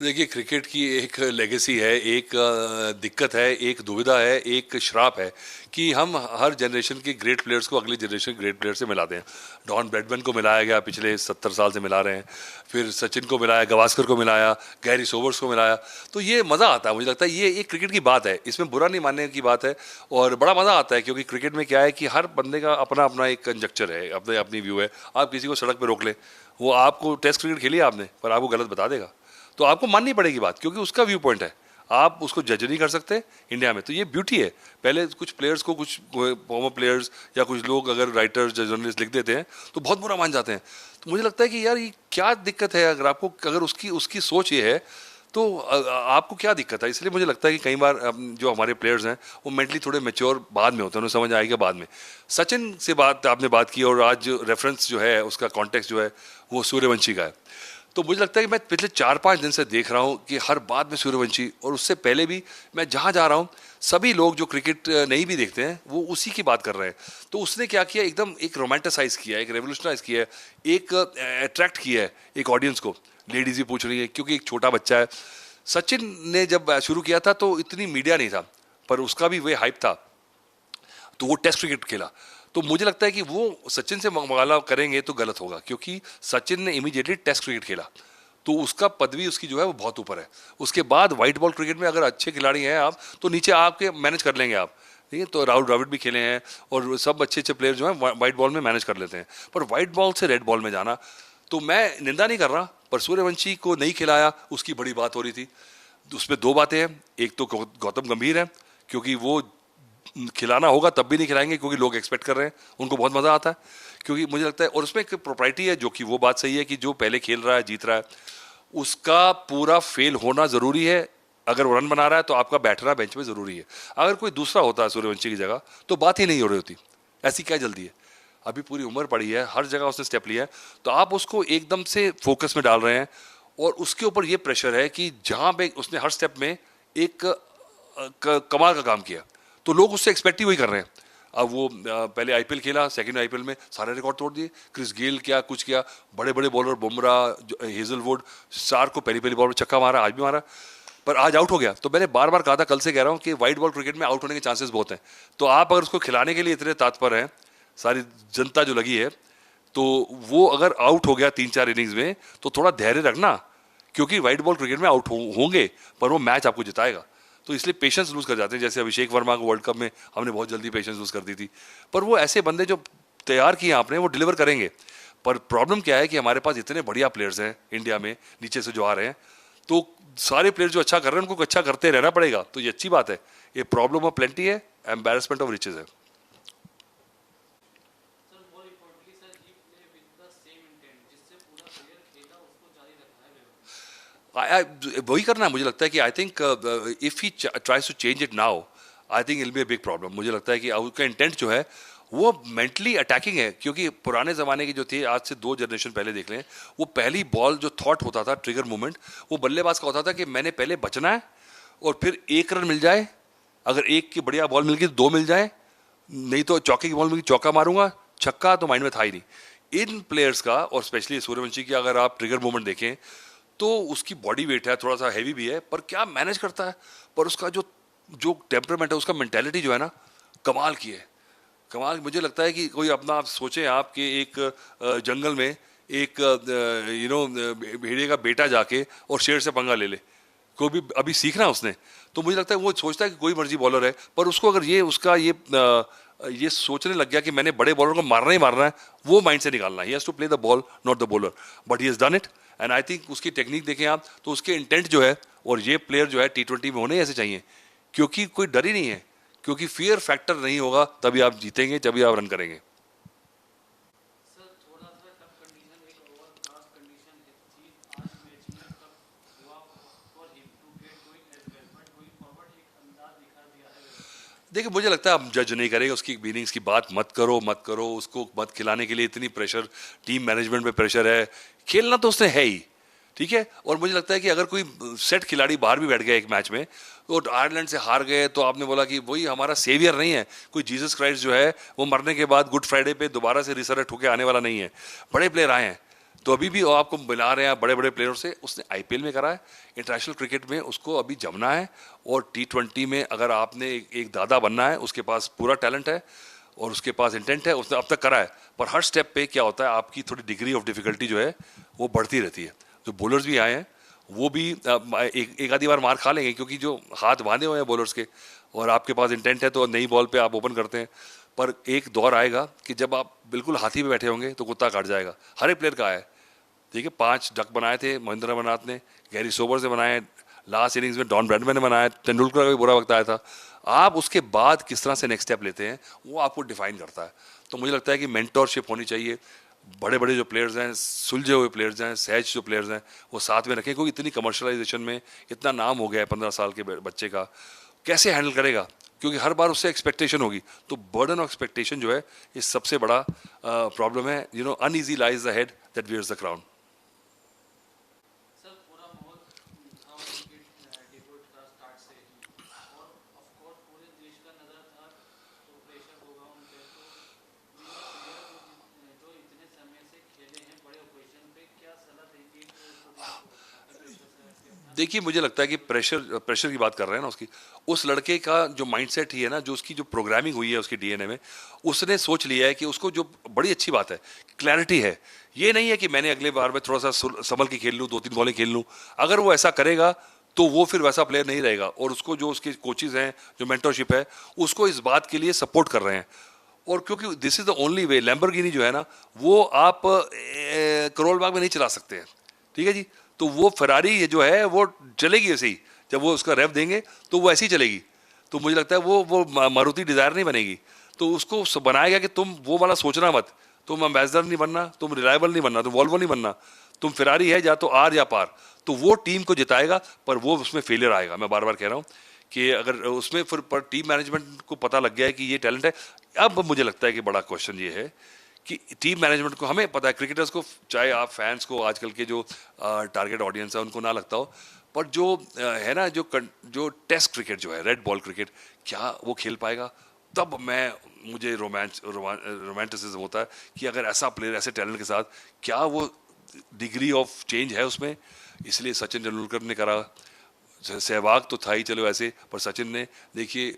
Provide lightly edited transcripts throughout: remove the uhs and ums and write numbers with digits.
देखिए, क्रिकेट की एक लेगेसी है, एक दिक्कत है, एक दुविधा है, एक श्राप है कि हम हर जनरेशन के ग्रेट प्लेयर्स को अगली जनरेशन के ग्रेट प्लेयर से मिलाते हैं। डॉन ब्रैडमैन को मिलाया गया, पिछले 70 साल से मिला रहे हैं। फिर सचिन को मिलाया, गावस्कर को मिलाया, गैरी सोबर्स को मिलाया। तो ये मज़ा आता है, मुझे लगता है ये एक क्रिकेट की बात है, इसमें बुरा नहीं मानने की बात है। और बड़ा मज़ा आता है क्योंकि क्रिकेट में क्या है कि हर बंदे का अपना अपना एक कंजक्चर है, अपने अपनी व्यू है। आप किसी को सड़क पर रोक लें, वो आपको टेस्ट क्रिकेट खेली है आपने, पर आपको गलत बता देगा, तो आपको माननी पड़ेगी बात, क्योंकि उसका व्यू पॉइंट है। आप उसको जज नहीं कर सकते इंडिया में, तो ये ब्यूटी है। पहले कुछ प्लेयर्स को, कुछ फॉर्मर प्लेयर्स या कुछ लोग अगर राइटर्स जर्नलिस्ट लिख देते हैं तो बहुत बुरा मान जाते हैं। तो मुझे लगता है कि यार ये क्या दिक्कत है, अगर आपको, अगर उसकी उसकी सोच ये है तो आपको क्या दिक्कत है। इसलिए मुझे लगता है कि कई बार जो हमारे प्लेयर्स हैं वो मेंटली थोड़े मेच्योर बाद में होते हैं, उन्हें समझ आएगा बाद में। सचिन से बात आपने बात की, और आज रेफरेंस जो है उसका कॉन्टेक्स्ट जो है वो सूर्यवंशी का है। तो मुझे लगता है कि मैं पिछले 4-5 दिन से देख रहा हूँ कि हर बात में सूर्यवंशी, और उससे पहले भी मैं जहाँ जा रहा हूँ सभी लोग जो क्रिकेट नहीं भी देखते हैं वो उसी की बात कर रहे हैं। तो उसने क्या किया, एकदम एक रोमांटिसाइज किया, एक रेवोल्यूशनाइज किया है, एक अट्रैक्ट किया है एक ऑडियंस को। लेडीज भी पूछ रही है क्योंकि एक छोटा बच्चा है। सचिन ने जब शुरू किया था तो इतनी मीडिया नहीं था, पर उसका भी वही हाइप था, तो वो टेस्ट क्रिकेट खेला। तो मुझे लगता है कि वो सचिन से मुकाबला करेंगे तो गलत होगा, क्योंकि सचिन ने इमीडिएटली टेस्ट क्रिकेट खेला, तो उसका पदवी उसकी जो है वो बहुत ऊपर है। उसके बाद व्हाइट बॉल क्रिकेट में अगर अच्छे खिलाड़ी हैं आप, तो नीचे आपके मैनेज कर लेंगे आप। ठीक है, तो राहुल द्रविड़ भी खेले हैं और सब अच्छे अच्छे प्लेयर जो हैं व्हाइट बॉल में मैनेज कर लेते हैं। पर व्हाइट बॉल से रेड बॉल में जाना, तो मैं निंदा नहीं कर रहा, पर सूर्यवंशी को नहीं खिलाया उसकी बड़ी बात हो रही थी। उसमें दो बातें हैं, एक तो गौतम गंभीर है, क्योंकि वो खिलाना होगा तब भी नहीं खिलाएंगे क्योंकि लोग एक्सपेक्ट कर रहे हैं, उनको बहुत मज़ा आता है। क्योंकि मुझे लगता है, और उसमें एक प्रोप्राइटी है, जो कि वो बात सही है कि जो पहले खेल रहा है, जीत रहा है, उसका पूरा फेल होना ज़रूरी है। अगर वो रन बना रहा है तो आपका बैठना बेंच में ज़रूरी है। अगर कोई दूसरा होता है सूर्यवंशी की जगह तो बात ही नहीं हो रही होती। ऐसी क्या जल्दी है, अभी पूरी उम्र पड़ी है, हर जगह उसने स्टेप लिया है, तो आप उसको एकदम से फोकस में डाल रहे हैं। और उसके ऊपर ये प्रेशर है कि जहाँ पे उसने हर स्टेप में एक कमाल का काम किया, तो लोग उससे एक्सपेक्ट ही वही कर रहे हैं। अब वो पहले आईपीएल खेला, सेकंड आईपीएल में सारे रिकॉर्ड तोड़ दिए। क्रिस गेल क्या कुछ किया, बड़े बड़े बॉलर बुमराह, हेजलवुड, स्टार को पहली पहली बॉल में छक्का मारा, आज भी मारा, पर आज आउट हो गया। तो मैंने बार बार कहा था, कल से कह रहा हूँ कि व्हाइट बॉल क्रिकेट में आउट होने के चांसेस बहुत हैं। तो आप अगर उसको खिलाने के लिए इतने तत्पर हैं, सारी जनता जो लगी है, तो वो अगर आउट हो गया 3-4 इनिंग्स में तो थोड़ा धैर्य रखना, क्योंकि व्हाइट बॉल क्रिकेट में आउट होंगे पर वो मैच आपको जिताएगा। तो इसलिए पेशेंस लूज कर जाते हैं। जैसे अभिषेक वर्मा को वर्ल्ड कप में हमने बहुत जल्दी पेशेंस लूज कर दी थी, पर वो ऐसे बंदे जो तैयार किए आपने वो डिलीवर करेंगे। पर प्रॉब्लम क्या है कि हमारे पास इतने बढ़िया प्लेयर्स हैं इंडिया में, नीचे से जो आ रहे हैं, तो सारे प्लेयर जो अच्छा कर रहे हैं उनको अच्छा करते रहना पड़ेगा। तो ये अच्छी बात है, ये प्रॉब्लम ऑफ प्लेंटी है, एम्बेरसमेंट ऑफ रिचेज है। Sir more importantly sir he play with the same intent जिससे पूरा करियर खेला उसको जारी रखना है वही करना है। मुझे लगता है कि I think if he tries to change it now, I think I'll be a big problem. मुझे लगता है कि उसका इंटेंट जो है वो मेंटली अटैकिंग है, क्योंकि पुराने ज़माने की जो थी, आज से 2 जनरेशन पहले देख लें, वो पहली बॉल जो थॉट होता था, ट्रिगर मूवमेंट, वो बल्लेबाज का होता था कि मैंने पहले बचना है और फिर एक रन मिल जाए, अगर एक की बढ़िया बॉल मिल गई तो दो मिल जाए, नहीं तो चौके की बॉल में चौका मारूंगा, छक्का तो माइंड में था ही नहीं। इन प्लेयर्स का, और स्पेशली सूर्यवंशी की अगर आप ट्रिगर मूवमेंट देखें, तो उसकी बॉडी वेट है, थोड़ा सा हैवी भी है, पर क्या मैनेज करता है। पर उसका जो जो टेम्परामेंट है, उसका मेंटेलिटी जो है ना, कमाल की है। कमाल, मुझे लगता है कि कोई अपना, आप सोचें आप कि एक जंगल में एक भेड़िए का बेटा जाके और शेर से पंगा ले ले, कोई भी अभी सीखना है उसने, तो मुझे लगता है वो सोचता है कि कोई मर्जी बॉलर है, पर उसको अगर ये उसका ये सोचने लग गया कि मैंने बड़े बॉलर को मारना ही मारना है, वो माइंड से निकालना है। He has to play the ball not the bowler, but he has done it. And I think उसकी टेक्निक देखें आप तो उसके इंटेंट जो है, और ये प्लेयर जो है T20 में होने ऐसे चाहिए, क्योंकि कोई डर ही नहीं है, क्योंकि फियर फैक्टर नहीं होगा तभी आप जीतेंगे, तभी आप रन करेंगे। सर थोड़ा सा टफ कंडीशन एक ओवर क्लास कंडीशन थी आज मैच में टफ हुआ for him to get going as well but going forward एक अंदाज दिखा दिया है देखिए, मुझे लगता है आप जज नहीं करेंगे उसकी इनिंग्स की बात, मत करो मत करो, उसको मत खिलाने के लिए इतनी प्रेशर, टीम मैनेजमेंट पे प्रेशर है, खेलना तो उसने है ही। ठीक है, और मुझे लगता है कि अगर कोई सेट खिलाड़ी बाहर भी बैठ गया एक मैच में, तो आयरलैंड से हार गए, तो आपने बोला कि वही हमारा सेवियर नहीं है, कोई जीसस क्राइस्ट जो है वो मरने के बाद गुड फ्राइडे पे दोबारा से रिसरेक्ट होकर आने वाला नहीं है। बड़े प्लेयर आए हैं, तो अभी भी वो आपको मिला रहे हैं बड़े बड़े प्लेयर से, उसने आईपीएल में करा है, इंटरनेशनल क्रिकेट में उसको अभी जमना है, और टी20 में अगर आपने एक दादा बनना है, उसके पास पूरा टैलेंट है और उसके पास इंटेंट है, उसने अब तक करा है। पर हर स्टेप पे क्या होता है, आपकी थोड़ी डिग्री ऑफ डिफिकल्टी जो है वो बढ़ती रहती है। जो बॉलर्स भी आए हैं वो भी एक आधी बार मार खा लेंगे, क्योंकि जो हाथ बांधे हुए हैं बॉलर्स के, और आपके पास इंटेंट है तो नई बॉल पे आप ओपन करते हैं। पर एक दौर आएगा कि जब आप बिल्कुल हाथी पे बैठे होंगे तो कुत्ता काट जाएगा। हर एक प्लेयर का है। देखिए 5 डक बनाए थे महेंद्र अमरनाथ ने, गैरी सोबर्स ने बनाए, लास्ट इनिंग्स में डॉन ब्रैडमैन ने बनाया, तेंदुलकर का भी बुरा वक्त आया था। आप उसके बाद किस तरह से नेक्स्ट स्टेप लेते हैं वो आपको डिफाइन करता है। तो मुझे लगता है कि मेंटोरशिप होनी चाहिए। बड़े बड़े जो प्लेयर्स हैं, सुलझे हुए प्लेयर्स हैं, सहज जो प्लेयर्स हैं, वो साथ में रखें, क्योंकि इतनी कमर्शलाइजेशन में इतना नाम हो गया है 15 साल के बच्चे का, कैसे हैंडल करेगा, क्योंकि हर बार उससे एक्सपेक्टेशन होगी। तो बर्डन ऑफ एक्सपेक्टेशन जो है ये सबसे बड़ा प्रॉब्लम है। Uneasy lies the head that wears the crown. Sir पूरा माहौल था उनके डेब्यू का स्टार्ट से ही, और ऑफ कोर्स पूरे देश का नज़र था, तो प्रेशर होगा उन पे। तो प्लेयर जो इतने समय से खेले हैं बड़े ओकेजन पे, क्या सलाह देंगे कि देखिए मुझे लगता है कि प्रेशर की बात कर रहे हैं ना, उसकी, उस लड़के का जो माइंडसेट ही है ना, जो उसकी जो प्रोग्रामिंग हुई है उसकी डीएनए में, उसने सोच लिया है कि उसको, जो बड़ी अच्छी बात है, क्लैरिटी है। ये नहीं है कि मैंने अगले बार में थोड़ा सा संभल के खेल लूँ, 2-3 बॉलें खेल लूँ। अगर वो ऐसा करेगा तो वो फिर वैसा प्लेयर नहीं रहेगा। और उसको जो उसके कोचेज हैं, जो मेंटरशिप है, उसको इस बात के लिए सपोर्ट कर रहे हैं। और क्योंकि this is the only way, Lamborghini जो है ना, वो आप करोल बाग में नहीं चला सकते हैं, ठीक है जी। तो वो फरारी ये जो है वो चलेगी ऐसे ही, जब वो उसका रेव देंगे तो वो ऐसे ही चलेगी। तो मुझे लगता है वो मारुति डिजायर नहीं बनेगी। तो उसको बनाया गया कि तुम वो वाला सोचना मत, तुम एम्बेसडर नहीं बनना, तुम रिलायबल नहीं बनना, तुम वॉल्वो नहीं बनना, तुम फरारी है, या तो आर या पार। तो वो टीम को जिताएगा, पर वो उसमें फेलियर आएगा। मैं बार बार कह रहा हूँ कि अगर उसमें फिर पर टीम मैनेजमेंट को पता लग गया है कि ये टैलेंट है। अब मुझे लगता है कि बड़ा क्वेश्चन ये है कि टीम मैनेजमेंट को, हमें पता है क्रिकेटर्स को, चाहे आप फैंस को, आजकल के जो टारगेट ऑडियंस है उनको ना लगता हो, पर जो है ना, जो टेस्ट क्रिकेट जो है, रेड बॉल क्रिकेट, क्या वो खेल पाएगा? तब मुझे रोमांटिसिज्म होता है कि अगर ऐसा प्लेयर ऐसे टैलेंट के साथ, क्या वो डिग्री ऑफ चेंज है उसमें। इसलिए सचिन तेंदुलकर ने करा, सहवाग तो था ही चलो ऐसे, पर सचिन ने देखिए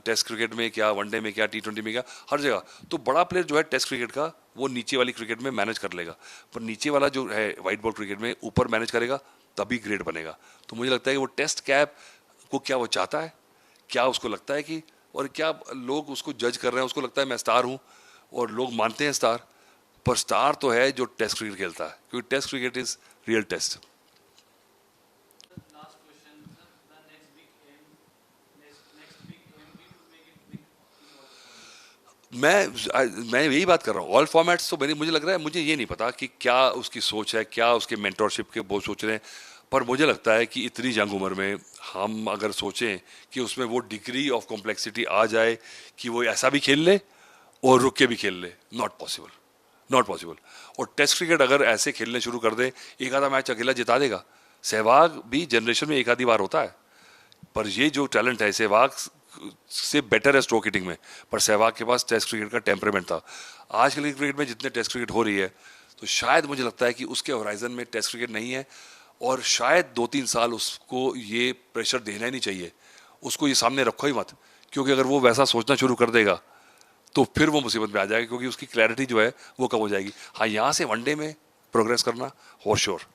टेस्ट क्रिकेट में क्या, वनडे में क्या, टी20 में क्या, हर जगह। तो बड़ा प्लेयर जो है टेस्ट क्रिकेट का, वो नीचे वाली क्रिकेट में मैनेज कर लेगा, पर नीचे वाला जो है वाइट बॉल क्रिकेट में ऊपर मैनेज करेगा, तभी ग्रेट बनेगा। तो मुझे लगता है कि वो टेस्ट कैप को, क्या वो चाहता है, क्या उसको लगता है कि, और क्या लोग उसको जज कर रहे हैं, उसको लगता है मैं स्टार हूँ, और लोग मानते हैं स्टार, पर स्टार तो है जो टेस्ट क्रिकेट खेलता है, क्योंकि test cricket is real test. Last question sir, the next big M B to make it big in all formats. मैं यही बात कर रहा हूँ, ऑल फॉर्मेट्स। तो मुझे लग रहा है, मुझे ये नहीं पता कि क्या उसकी सोच है, क्या उसके मेंटरशिप के वो सोच रहे हैं, पर मुझे लगता है कि इतनी यंग उम्र में हम अगर सोचें कि उसमें वो डिग्री ऑफ कॉम्प्लेक्सिटी आ जाए कि वो ऐसा भी खेल ले और रुक के भी खेल ले, नॉट पॉसिबल, नॉट पॉसिबल। और टेस्ट क्रिकेट अगर ऐसे खेलने शुरू कर दे, एक आधा मैच अकेला जिता देगा। सहवाग भी जनरेशन में एक आधी बार होता है, पर ये जो टैलेंट है, सहवाग से बेटर है स्ट्रोक हिटिंग में, पर सहवाग के पास टेस्ट क्रिकेट का टेम्परामेंट था। आजकल की क्रिकेट में जितने टेस्ट क्रिकेट हो रही है, तो शायद मुझे लगता है कि उसके होराइजन में टेस्ट क्रिकेट नहीं है, और शायद 2-3 साल उसको ये प्रेशर देना ही नहीं चाहिए, उसको ये सामने रखो ही मत, क्योंकि अगर वो वैसा सोचना शुरू कर देगा तो फिर वो मुसीबत में आ जाएगा, क्योंकि उसकी क्लैरिटी जो है वो कम हो जाएगी। हाँ, यहाँ से वनडे में प्रोग्रेस करना फॉर श्योर।